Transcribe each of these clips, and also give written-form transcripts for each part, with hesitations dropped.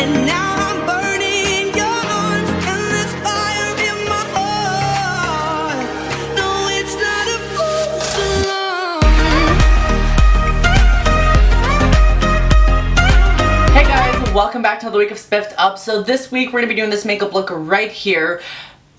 And now I'm burning yours, and there's fire in my heart. No, it's not a false alarm. Hey guys, welcome back to another week of Spiffed Up. So this week we're going to be doing this makeup look right here.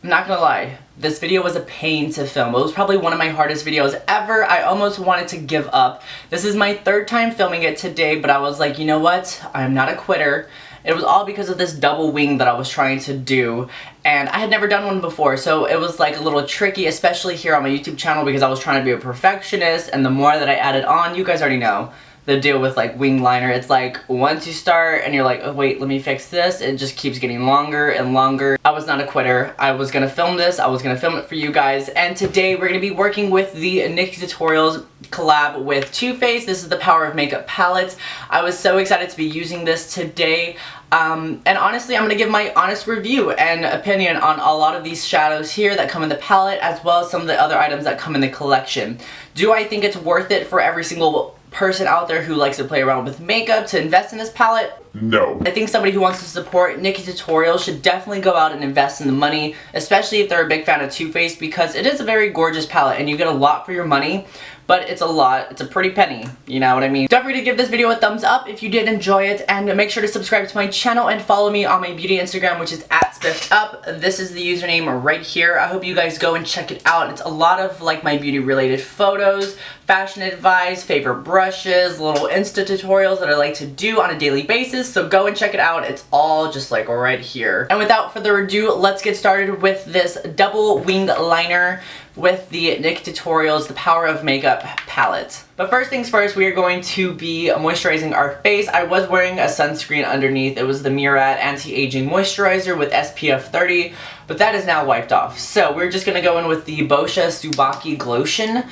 I'm not gonna lie, this video was a pain to film. It was probably one of my hardest videos ever. I almost wanted to give up. This is my third time filming it today, but I was like, you know what? I'm not a quitter. It was all because of this double wing that I was trying to do, and I had never done one before, so it was like a little tricky, especially here on my YouTube channel because I was trying to be a perfectionist, and the more that I added on, you guys already know the deal with like wing liner. It's like once you start and you're like, oh wait, let me fix this, it just keeps getting longer and longer. I was not a quitter. I was gonna film this, I was gonna film it for you guys, and today we're gonna be working with the NikkieTutorials collab with TooFaced. This is the Power of Makeup palette. I was so excited to be using this today. And honestly, I'm going to give my honest review and opinion on a lot of these shadows here that come in the palette, as well as some of the other items that come in the collection. Do I think it's worth it for every single person out there who likes to play around with makeup to invest in this palette? No. I think somebody who wants to support NikkieTutorials should definitely go out and invest in the money, especially if they're a big fan of TooFaced, because it is a very gorgeous palette and you get a lot for your money. But it's a lot, it's a pretty penny, you know what I mean? Don't forget to give this video a thumbs up if you did enjoy it, and make sure to subscribe to my channel and follow me on my beauty Instagram, which is @SpiffedUp. This is the username right here. I hope you guys go and check it out. It's a lot of like my beauty related photos, fashion advice, favorite brushes, little Insta tutorials that I like to do on a daily basis, so go and check it out. It's all just like right here. And without further ado, let's get started with this double winged liner with the NikkieTutorials, the Power of Makeup palette. But first things first, we are going to be moisturizing our face. I was wearing a sunscreen underneath. It was the Murad Anti-Aging Moisturizer with SPF 30, but that is now wiped off. So we're just gonna go in with the Boscia Subaki Glotion.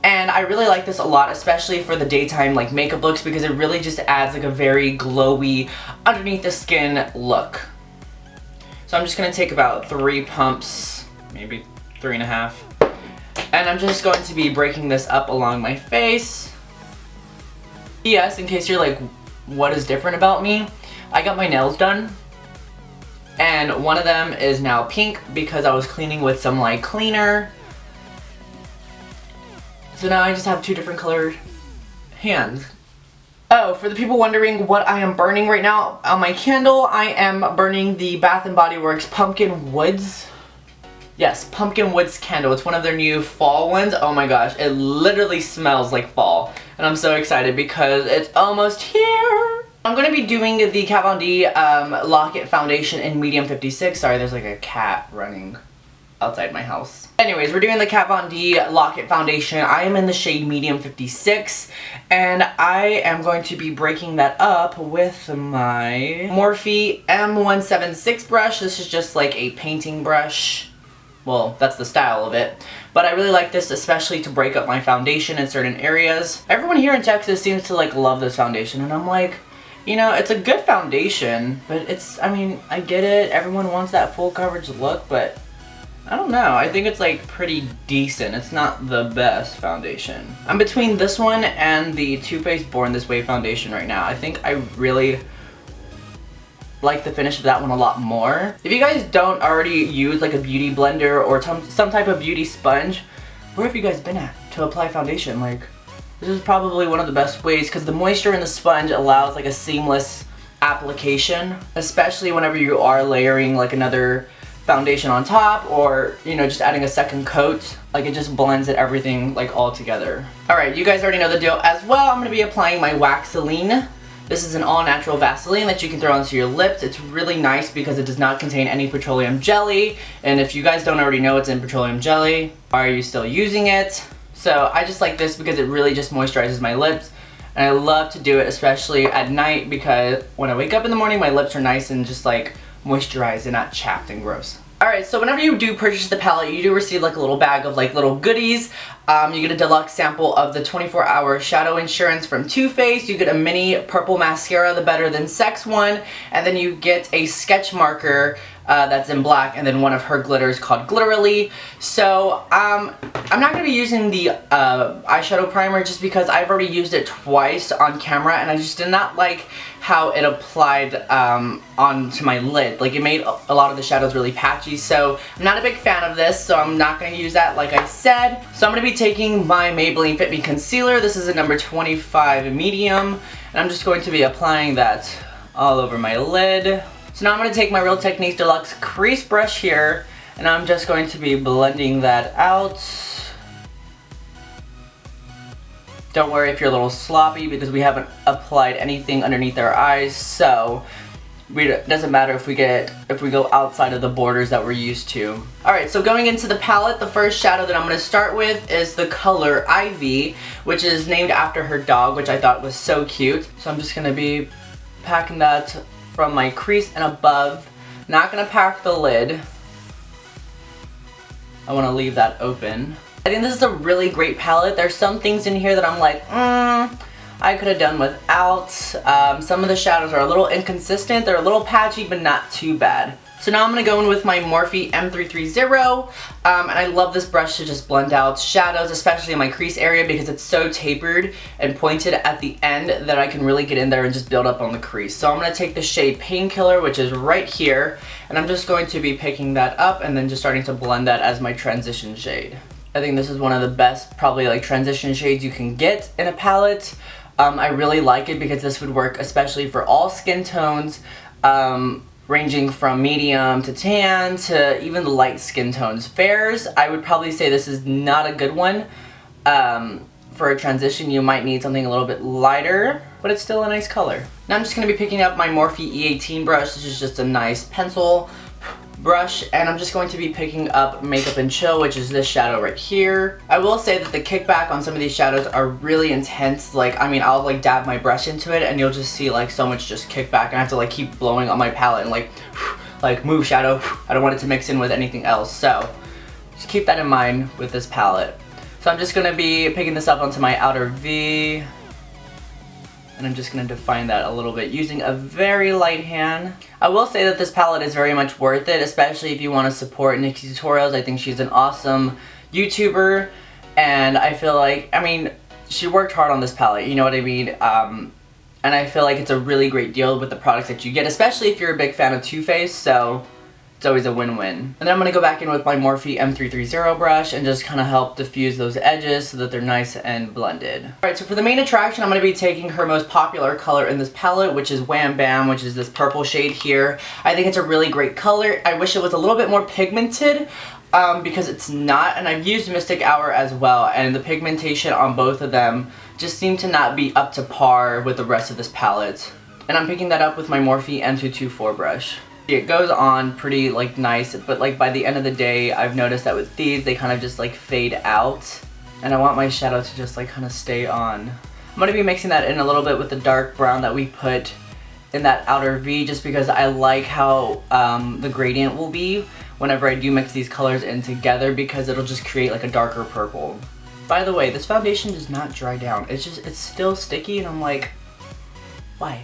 And I really like this a lot, especially for the daytime like makeup looks, because it really just adds like a very glowy underneath the skin look. So I'm just gonna take about 3 pumps, maybe 3.5. And I'm just going to be breaking this up along my face. Yes, in case you're like, what is different about me? I got my nails done, and one of them is now pink because I was cleaning with some like cleaner. So now I just have 2 different colored hands. Oh, for the people wondering what I am burning right now on my candle, I am burning the Bath & Body Works Pumpkin Woods. Yes, Pumpkin Woods candle. It's one of their new fall ones. Oh my gosh, it literally smells like fall. And I'm so excited because it's almost here. I'm going to be doing the Kat Von D Lock-It Foundation in medium 56. Sorry, there's like a cat running outside my house. Anyways, we're doing the Kat Von D Lock-It Foundation. I am in the shade medium 56. And I am going to be breaking that up with my Morphe M176 brush. This is just like a painting brush. Well, that's the style of it. But I really like this, especially to break up my foundation in certain areas. Everyone here in Texas seems to like love this foundation, and I'm like, you know, it's a good foundation, but it's, I mean, I get it. Everyone wants that full coverage look, but I don't know. I think it's like pretty decent. It's not the best foundation. I'm between this one and the TooFaced Born This Way foundation right now. I think I really like the finish of that one a lot more. If you guys don't already use like a beauty blender or some type of beauty sponge, where have you guys been at to apply foundation? Like, this is probably one of the best ways because the moisture in the sponge allows like a seamless application, especially whenever you are layering like another foundation on top, or you know, just adding a second coat. Like, it just blends it everything like all together. Alright, you guys already know the deal as well. I'm going to be applying my Waxeline. This is an all-natural Vaseline that you can throw onto your lips. It's really nice because it does not contain any petroleum jelly. And if you guys don't already know it's in petroleum jelly, why are you still using it? So I just like this because it really just moisturizes my lips. And I love to do it, especially at night, because when I wake up in the morning, my lips are nice and just like moisturized and not chapped and gross. Alright, so whenever you do purchase the palette, you do receive like a little bag of like little goodies. You get a deluxe sample of the 24-hour shadow insurance from TooFaced. You get a mini purple mascara, the Better Than Sex one, and then you get a sketch marker that's in black, and then one of her glitters called Glitterily. So I'm not going to be using the eyeshadow primer just because I've already used it twice on camera, and I just did not like how it applied onto my lid. Like, it made a lot of the shadows really patchy, so I'm not a big fan of this, so I'm not going to use that like I said. So I'm going to be taking my Maybelline Fit Me Concealer. This is a number 25 medium, and I'm just going to be applying that all over my lid. So now I'm going to take my Real Techniques Deluxe crease brush here, and I'm just going to be blending that out. Don't worry if you're a little sloppy because we haven't applied anything underneath our eyes, so it doesn't matter if we go outside of the borders that we're used to. Alright, so going into the palette, the first shadow that I'm going to start with is the color Ivy, which is named after her dog, which I thought was so cute. So I'm just going to be packing that from my crease and above. Not going to pack the lid. I want to leave that open. I think this is a really great palette. There's some things in here that I'm like, I could have done without. Some of the shadows are a little inconsistent. They're a little patchy, but not too bad. So now I'm going to go in with my Morphe M330, and I love this brush to just blend out shadows, especially in my crease area because it's so tapered and pointed at the end that I can really get in there and just build up on the crease. So I'm going to take the shade Painkiller, which is right here, and I'm just going to be picking that up and then just starting to blend that as my transition shade. I think this is one of the best, probably like transition shades you can get in a palette. I really like it because this would work especially for all skin tones, ranging from medium to tan to even the light skin tones. Fairs, I would probably say this is not a good one. For a transition, you might need something a little bit lighter, but it's still a nice color. Now I'm just going to be picking up my Morphe E18 brush. This is just a nice pencil brush, and I'm just going to be picking up Makeup and Chill, which is this shadow right here. I will say that the kickback on some of these shadows are really intense. Like, I mean, I'll like dab my brush into it and you'll just see like so much just kickback, and I have to like keep blowing on my palette and like move shadow. I don't want it to mix in with anything else, so just keep that in mind with this palette. So I'm just going to be picking this up onto my outer V, and I'm just going to define that a little bit using a very light hand. I will say that this palette is very much worth it, especially if you want to support NikkieTutorials. I think she's an awesome YouTuber, and I feel like, I mean, she worked hard on this palette, you know what I mean? And I feel like it's a really great deal with the products that you get, especially if you're a big fan of TooFaced, so it's always a win-win. And then I'm going to go back in with my Morphe M330 brush and just kind of help diffuse those edges so that they're nice and blended. Alright, so for the main attraction, I'm going to be taking her most popular color in this palette, which is Wham Bam, which is this purple shade here. I think it's a really great color. I wish it was a little bit more pigmented, because it's not, and I've used Mystic Hour as well, and the pigmentation on both of them just seem to not be up to par with the rest of this palette. And I'm picking that up with my Morphe M224 brush. It goes on pretty like nice, but like by the end of the day, I've noticed that with these, they kind of just like fade out, and I want my shadow to just like kind of stay on. I'm going to be mixing that in a little bit with the dark brown that we put in that outer V, just because I like how the gradient will be whenever I do mix these colors in together, because it'll just create like a darker purple. By the way, this foundation does not dry down. It's still sticky, and I'm like, why?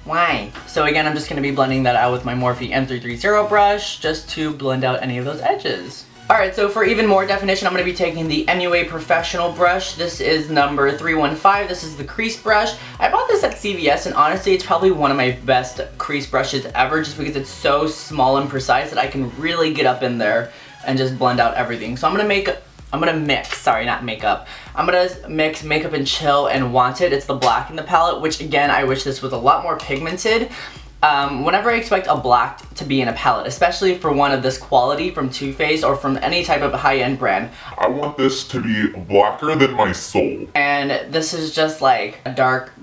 Why? So again, I'm just going to be blending that out with my Morphe M330 brush just to blend out any of those edges. Alright, so for even more definition, I'm going to be taking the MUA Professional brush. This is number 315. This is the crease brush. I bought this at CVS, and honestly, it's probably one of my best crease brushes ever, just because it's so small and precise that I can really get up in there and just blend out everything. So I'm going to mix, sorry, not makeup. I'm going to mix Makeup and Chill and Wanted. It's the black in the palette, which again, I wish this was a lot more pigmented. Whenever I expect a black to be in a palette, especially for one of this quality from TooFaced or from any type of high-end brand, I want this to be blacker than my soul. And this is just like a dark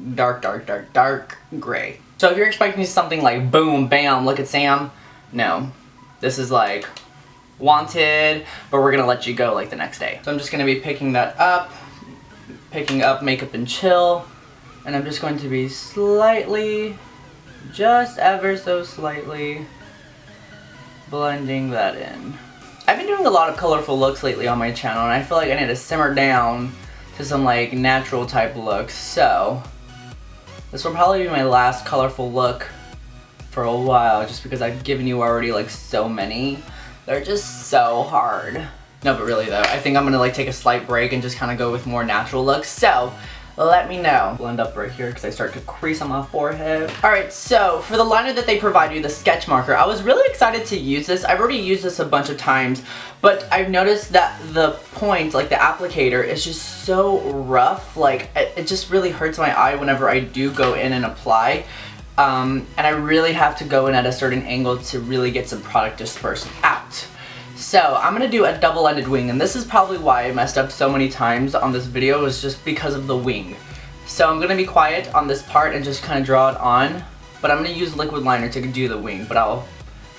gray. So if you're expecting something like boom, bam, look at Sam, no. This is like Wanted, but we're gonna let you go like the next day. So I'm just gonna be picking that up, picking up Makeup and Chill, and I'm just going to be slightly, just ever so slightly, blending that in. I've been doing a lot of colorful looks lately on my channel, and I feel like I need to simmer down to some like natural type looks, so this will probably be my last colorful look for a while just because I've given you already like so many. They're just so hard. No, but really though, I think I'm gonna like take a slight break and just kind of go with more natural looks. So let me know. Blend up right here because I start to crease on my forehead. Alright, so for the liner that they provide you, the sketch marker, I was really excited to use this. I've already used this a bunch of times, but I've noticed that the point, like the applicator, is just so rough. Like it just really hurts my eye whenever I do go in and apply. And I really have to go in at a certain angle to really get some product dispersed out. So I'm gonna do a double-ended wing, and this is probably why I messed up so many times on this video, is just because of the wing. So I'm gonna be quiet on this part and just kind of draw it on, but I'm gonna use liquid liner to do the wing, but I'll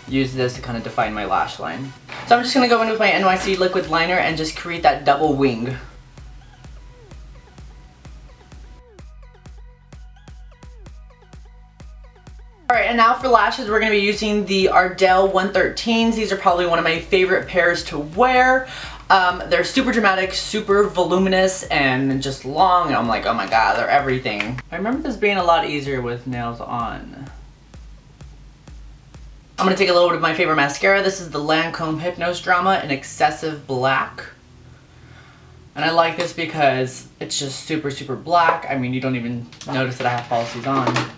use this to kind of define my lash line. So I'm just gonna go in with my NYC liquid liner and just create that double wing. Alright, and now for lashes, we're going to be using the Ardell 113s. These are probably one of my favorite pairs to wear. They're super dramatic, super voluminous, and just long, and I'm like, oh my god, they're everything. I remember this being a lot easier with nails on. I'm going to take a little bit of my favorite mascara. This is the Lancome Hypnose Drama in Excessive Black. And I like this because it's just super, super black. I mean, you don't even notice that I have falsies on.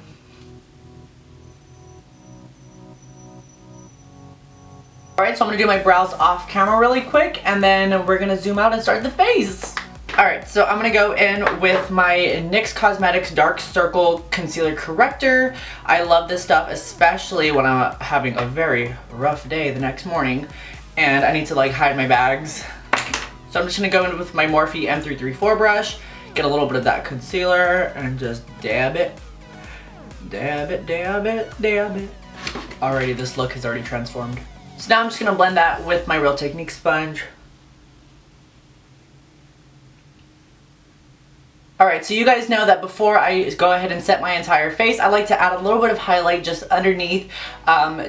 Alright, so I'm going to do my brows off camera really quick, and then we're going to zoom out and start the face. Alright, so I'm going to go in with my NYX Cosmetics Dark Circle Concealer Corrector. I love this stuff, especially when I'm having a very rough day the next morning, and I need to like hide my bags. So I'm just going to go in with my Morphe M334 brush, get a little bit of that concealer, and just dab it. Dab it, dab it, dab it. Alrighty, this look has already transformed. So now I'm just going to blend that with my Real Technique sponge. Alright, so you guys know that before I go ahead and set my entire face, I like to add a little bit of highlight just underneath,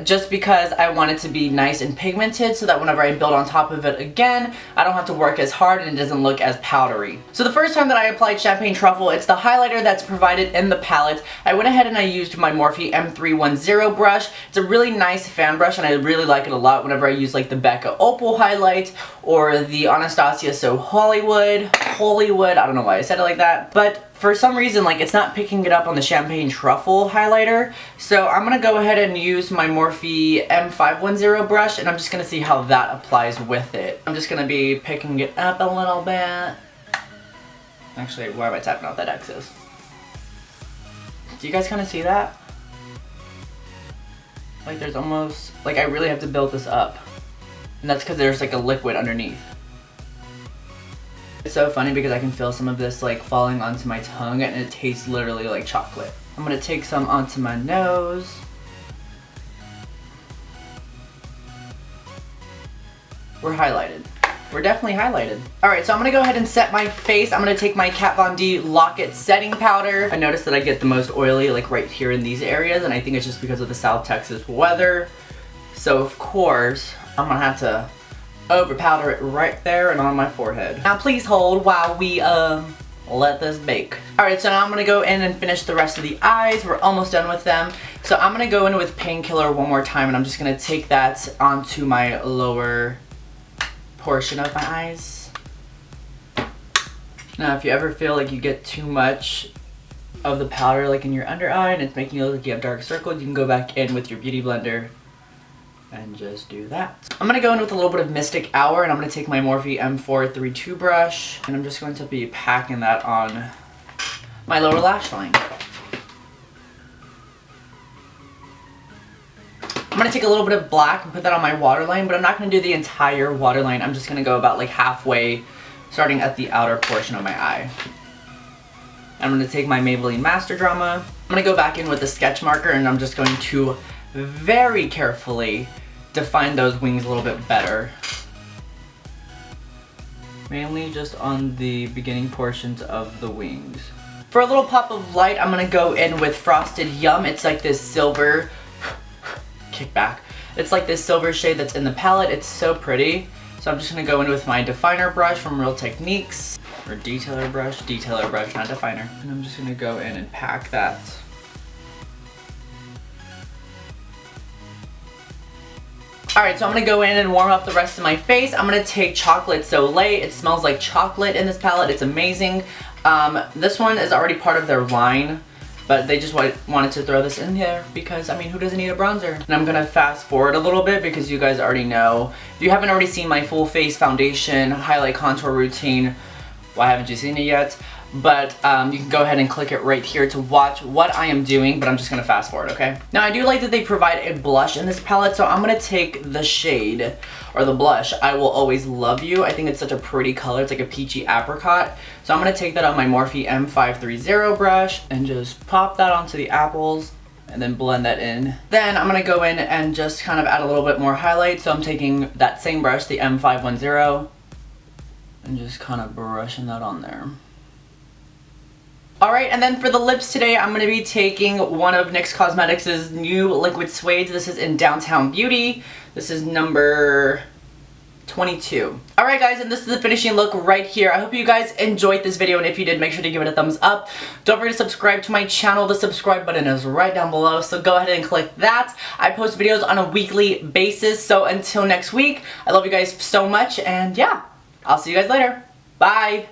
just because I want it to be nice and pigmented so that whenever I build on top of it again, I don't have to work as hard and it doesn't look as powdery. So the first time that I applied Champagne Truffle, it's the highlighter that's provided in the palette. I went ahead and I used my Morphe M310 brush. It's a really nice fan brush and I really like it a lot whenever I use like the Becca Opal highlight or the Anastasia So Hollywood, I don't know why I said it like that. But for some reason, like, it's not picking it up on the Champagne Truffle highlighter. So I'm going to go ahead and use my Morphe M510 brush, and I'm just going to see how that applies with it. I'm just going to be picking it up a little bit. Actually, why am I tapping out that excess? Do you guys kind of see that? Like, there's almost, like, I really have to build this up. And that's because there's, like, a liquid underneath. It's so funny because I can feel some of this like falling onto my tongue and it tastes literally like chocolate. I'm gonna take some onto my nose. We're highlighted. We're definitely highlighted. Alright, so I'm gonna go ahead and set my face. I'm gonna take my Kat Von D Lock It setting powder. I noticed that I get the most oily like right here in these areas, and I think it's just because of the South Texas weather. So of course, I'm gonna have to over powder it right there and on my forehead. Now please hold while we let this bake. Alright, so now I'm gonna go in and finish the rest of the eyes. We're almost done with them. So I'm gonna go in with Painkiller one more time, and I'm just gonna take that onto my lower portion of my eyes. Now if you ever feel like you get too much of the powder like in your under eye and it's making you look like you have dark circles, you can go back in with your beauty blender and just do that. I'm going to go in with a little bit of Mystic Hour, and I'm going to take my Morphe M432 brush, and I'm just going to be packing that on my lower lash line. I'm going to take a little bit of black and put that on my waterline, but I'm not going to do the entire waterline. I'm just going to go about like halfway, starting at the outer portion of my eye. I'm going to take my Maybelline Master Drama. I'm going to go back in with the sketch marker, and I'm just going to very carefully define those wings a little bit better. Mainly just on the beginning portions of the wings. For a little pop of light, I'm gonna go in with Frosted Yum. It's like this silver, kick back. It's like this silver shade that's in the palette. It's so pretty. So I'm just gonna go in with my definer brush from Real Techniques, or detailer brush, not definer. And I'm just gonna go in and pack that Alright, so I'm going to go in and warm up the rest of my face. I'm going to take Chocolate Soleil. It smells like chocolate in this palette. It's amazing. This one is already part of their line, but they just wanted to throw this in here because, I mean, who doesn't need a bronzer? And I'm going to fast forward a little bit because you guys already know. If you haven't already seen my full face foundation, highlight, contour routine, why haven't you seen it yet? But you can go ahead and click it right here to watch what I am doing, but I'm just going to fast forward, okay? Now, I do like that they provide a blush in this palette, so I'm going to take the shade, or the blush, I Will Always Love You. I think it's such a pretty color. It's like a peachy apricot. So I'm going to take that on my Morphe M530 brush and just pop that onto the apples and then blend that in. Then I'm going to go in and just kind of add a little bit more highlight. So I'm taking that same brush, the M510, and just kind of brushing that on there. Alright, and then for the lips today, I'm going to be taking one of NYX Cosmetics' new liquid suede. This is in Downtown Beauty. This is number 22. Alright guys, and this is the finishing look right here. I hope you guys enjoyed this video, and if you did, make sure to give it a thumbs up. Don't forget to subscribe to my channel. The subscribe button is right down below, so go ahead and click that. I post videos on a weekly basis, so until next week, I love you guys so much, and yeah, I'll see you guys later. Bye!